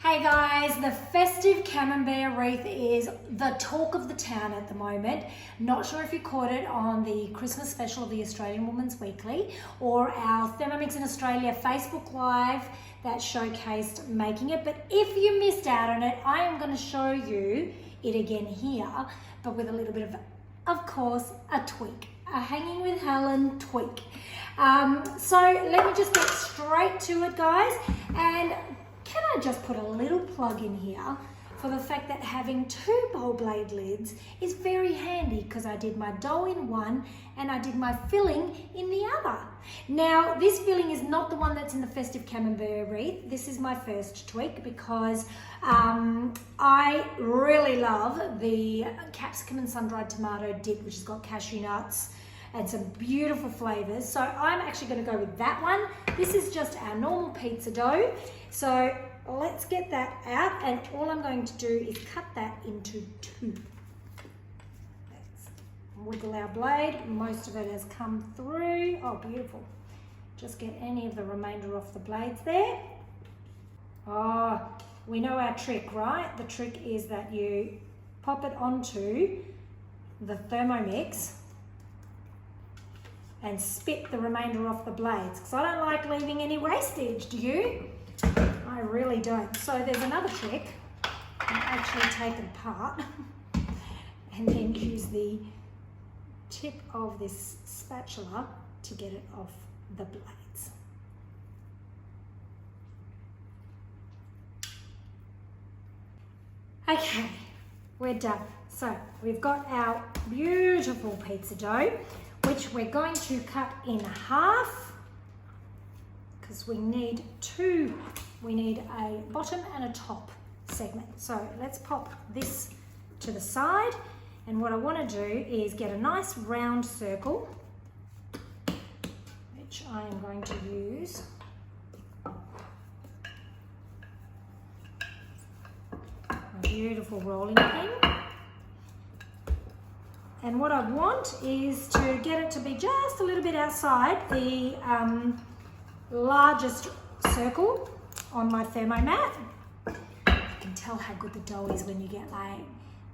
Hey guys, the Festive Camembert Wreath is the talk of the town at the moment. Not sure if you caught it on the Christmas special of the Australian Women's Weekly or our Thermomix in Australia Facebook Live that showcased making it. But if you missed out on it, I am going to show you it again here, but with a little bit of course, a tweak. A Hanging with Helen tweak. So let me just get straight to it, guys. And can I just put a little plug in here for the fact that having two bowl blade lids is very handy, because I did my dough in one and I did my filling in the other. Now, this filling is not the one that's in the Festive Camembert Wreath. This is my first tweak because I really love the capsicum and sun-dried tomato dip, which has got cashew nuts and some beautiful flavors. So I'm actually going to go with that one. This is just our normal pizza dough. So let's get that out, and all I'm going to do is cut that into two. Let's wiggle our blade. Most of it has come through. Oh, beautiful. Just get any of the remainder off the blades there. Oh, we know our trick, right? The trick is that you pop it onto the Thermomix and spit the remainder off the blades, because I don't like leaving any wastage, do you? I really don't. So there's another trick. I actually take it apart and then use the tip of this spatula to get it off the blades. Okay, we're done. So we've got our beautiful pizza dough, which we're going to cut in half, because we need a bottom and a top segment. So let's pop this to the side, and what I want to do is get a nice round circle, which I am going to use a beautiful rolling pin. And what I want is to get it to be just a little bit outside the largest circle on my thermomat. You can tell how good the dough is when you get like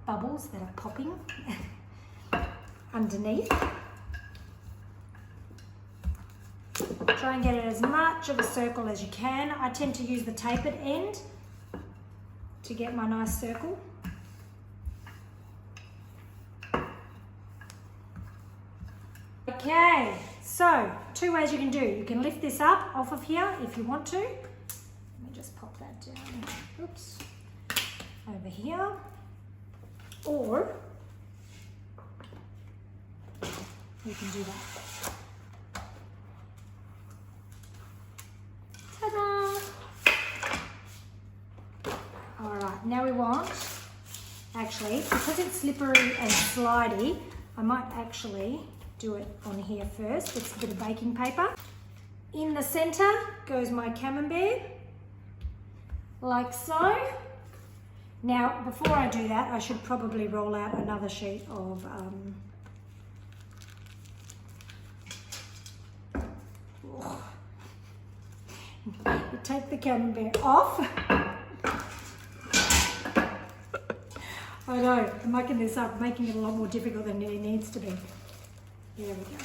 bubbles that are popping underneath. Try and get it as much of a circle as you can. I tend to use the tapered end to get my nice circle. Okay, so two ways you can do. You can lift this up off of here if you want to. Let me just pop that down. Oops. Over here. Or you can do that. Ta-da! Alright, now we want, actually, because it's slippery and slidey, I might actually do it on here first. It's a bit of baking paper. In the center goes my camembert, like so. Now, before I do that, I should probably roll out another sheet of you take the camembert off. I know, I'm mucking this up, making it a lot more difficult than it needs to be. There we go.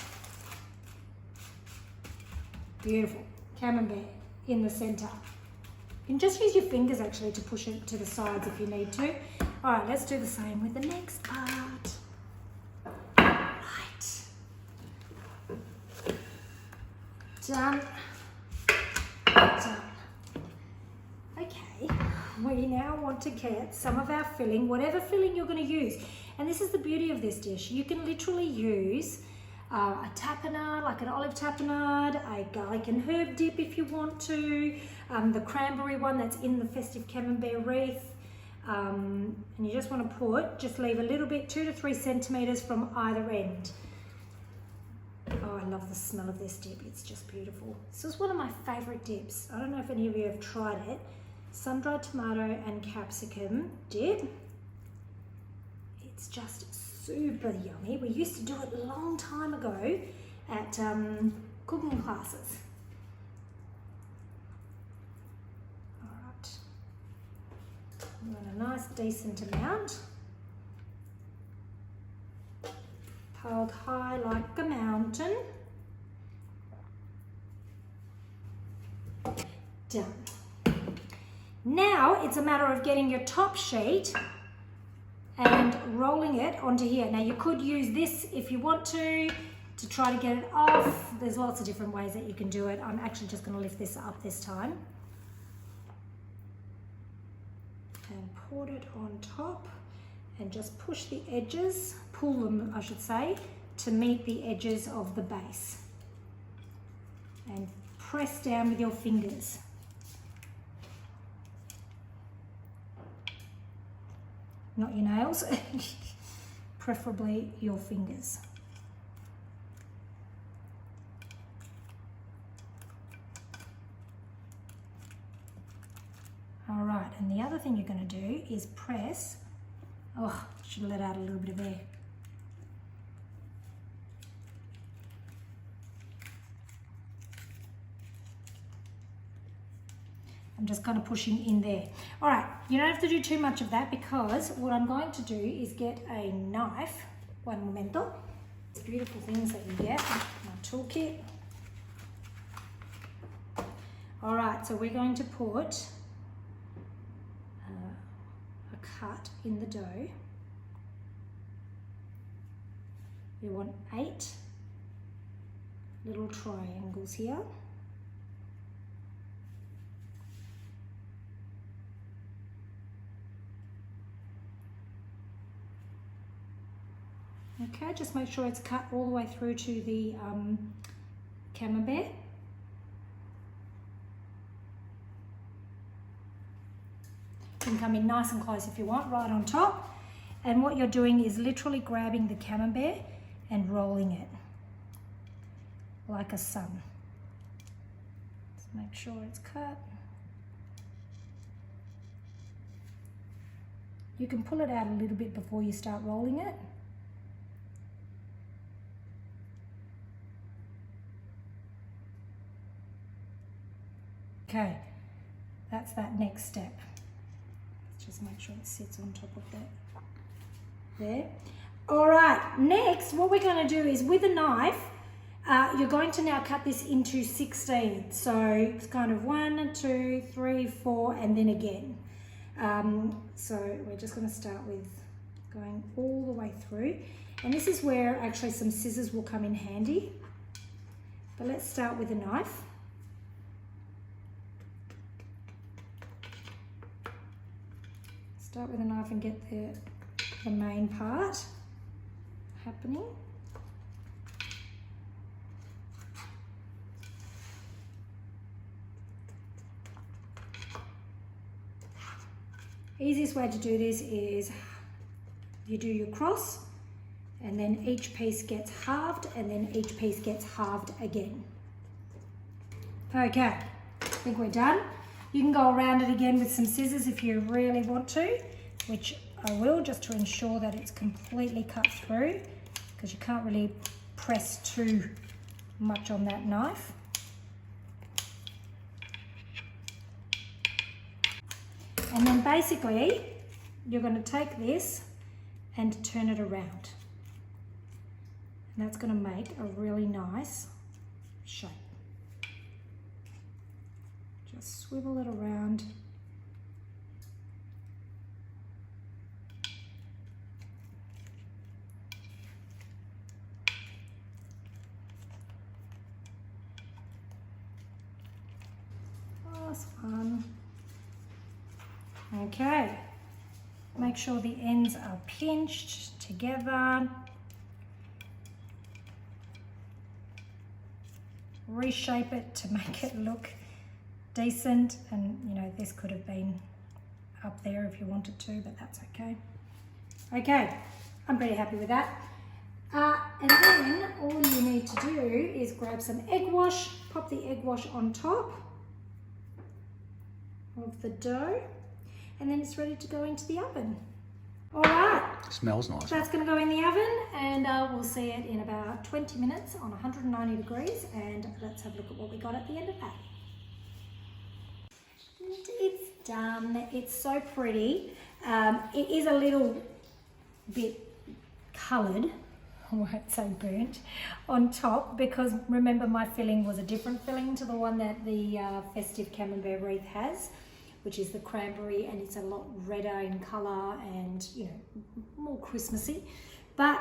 Beautiful. Camembert in the center. You can just use your fingers actually to push it to the sides if you need to. All right, let's do the same with the next part. Right. Done. Done. Okay, we now want to get some of our filling, whatever filling you're going to use. And this is the beauty of this dish. You can literally use a tapenade, like an olive tapenade, a garlic and herb dip if you want to, the cranberry one that's in the Festive Camembert Wreath, and you just want to just leave a little bit, 2 to 3 centimeters from either end. Oh, I love the smell of this dip. It's just beautiful. This is one of my favorite dips. I don't know if any of you have tried it. Sun-dried tomato and capsicum dip. It's just super yummy. We used to do it a long time ago at cooking classes. All right. I want a nice decent amount. Piled high like a mountain. Done. Now it's a matter of getting your top sheet and rolling it onto here. Now you could use this if you want to try to get it off. There's lots of different ways that you can do it. I'm actually just going to lift this up this time. And put it on top and just push the edges, pull them I should say, to meet the edges of the base. And press down with your fingers. Not your nails, preferably your fingers. All right, and the other thing you're going to do is press. Oh, should have let out a little bit of air. I'm just kind of pushing in there. All right, you don't have to do too much of that because what I'm going to do is get a knife, one momento. It's beautiful things that you get, my toolkit. All right, so we're going to put a cut in the dough. We want 8 little triangles here. Okay, just make sure it's cut all the way through to the camembert. You can come in nice and close if you want, right on top. And what you're doing is literally grabbing the camembert and rolling it like a sun. Just make sure it's cut. You can pull it out a little bit before you start rolling it. Okay, that's that next step. Let's just make sure it sits on top of that. There. All right, next what we're going to do is with a knife, you're going to now cut this into 16. So it's kind of 1, 2, 3, 4, and then again. So we're just going to start with going all the way through. And this is where actually some scissors will come in handy. But let's start with a knife. Start with a knife and get the main part happening. Easiest way to do this is you do your cross and then each piece gets halved and then each piece gets halved again. Okay, I think we're done. You can go around it again with some scissors if you really want to, which I will just to ensure that it's completely cut through because you can't really press too much on that knife. And then basically you're going to take this and turn it around. And that's going to make a really nice shape. Just swivel it around. Last one. Okay. Make sure the ends are pinched together. Reshape it to make it look decent, and you know, this could have been up there if you wanted to, but that's okay. Okay, I'm pretty happy with that. And then all you need to do is grab some egg wash, pop the egg wash on top of the dough, and then it's ready to go into the oven. All right. Smells nice. That's going to go in the oven, and we'll see it in about 20 minutes on 190 degrees, and let's have a look at what we got at the end of that. And it's done. It's so pretty. It is a little bit coloured, I won't say burnt, on top, because remember my filling was a different filling to the one that the Festive Camembert Wreath has, which is the cranberry, and it's a lot redder in colour and, you know, more Christmassy. But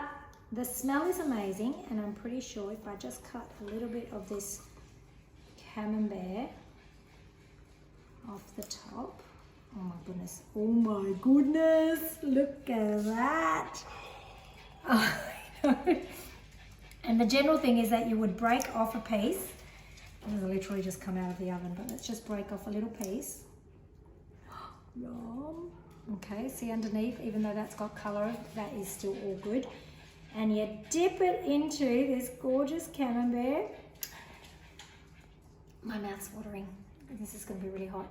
the smell is amazing, and I'm pretty sure if I just cut a little bit of this camembert off the top. Oh my goodness. Oh my goodness. Look at that. Oh, and the general thing is that you would break off a piece. This has literally just come out of the oven, but let's just break off a little piece. Yum. Okay, see underneath, even though that's got colour, that is still all good. And you dip it into this gorgeous camembert. My mouth's watering. This is going to be really hot.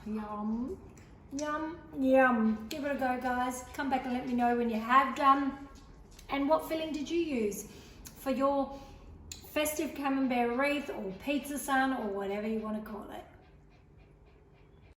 Yum, yum, yum. Give it a go, guys. Come back and let me know when you have done. And what filling did you use for your Festive Camembert Wreath or Pizza Sun or whatever you want to call it?